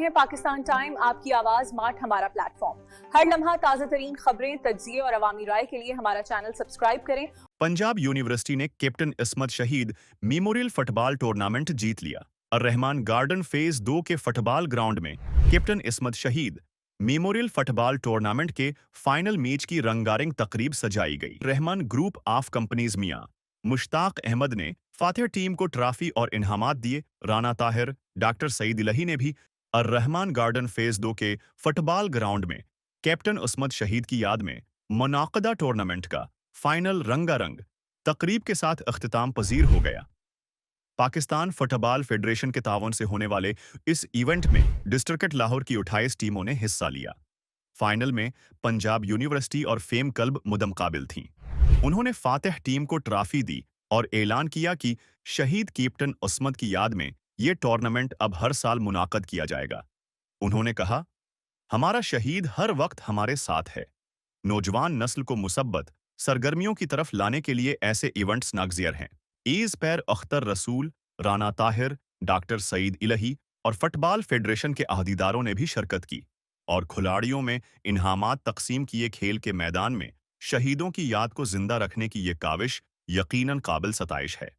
हैं पाकिस्तान टाइम, आपकी आवाज मार्ट हमारा प्लेटफॉर्म। हर लम्हा ताज़ा तरीन खबरें, तज्जिए और अवामी राय के लिए हमारा चैनल सब्सक्राइब करें। पंजाब यूनिवर्सिटी ने कैप्टन इस्मत शहीद मेमोरियल फुटबॉल टूर्नामेंट जीत लिया। अर्रहमान गार्डन फेज 2 के फुटबॉल ग्राउंड में कैप्टन इस्मत शहीद मेमोरियल फुटबॉल टूर्नामेंट के फाइनल मैच की रंगारंग तकरीब सजाई गई। रहमान ग्रुप ऑफ कंपनीज मियां मुश्ताक अहमद ने फातिह टीम को ट्रॉफी और इनामात दिए। राना ताहिर, डॉक्टर सईद इलाही ने भी अर्रहमान गार्डन फेज 2 के फुटबॉल ग्राउंड में कैप्टन इस्मत शहीद की याद में मुनाक़दा टूर्नामेंट का फाइनल रंगारंग तकरीब के साथ अख्तिताम पजीर हो गया। पाकिस्तान फुटबॉल फेडरेशन के तावन से होने वाले इस इवेंट में डिस्ट्रिक्ट लाहौर की 28 टीमों ने हिस्सा लिया। फाइनल में पंजाब यूनिवर्सिटी और फेम क्लब मुदमकाबिल थीं। उन्होंने फातिह टीम को ट्रॉफी दी और ऐलान किया कि शहीद कैप्टन इस्मत की याद में ये टूर्नामेंट अब हर साल मुनाक़द किया जाएगा। उन्होंने कहा, हमारा शहीद हर वक्त हमारे साथ है। नौजवान नस्ल को मुसब्बत सरगर्मियों की तरफ लाने के लिए ऐसे इवेंट्स नागजियर हैं। ईज पैर अख्तर रसूल, राना ताहिर, डॉक्टर सईद इलाही और फुटबॉल फेडरेशन के अहदेदारों ने भी शिरकत की और खिलाड़ियों में इनामात तकसीम किए। खेल के मैदान में शहीदों की याद को जिंदा रखने की ये काविश यकीनन काबिल सताइश है।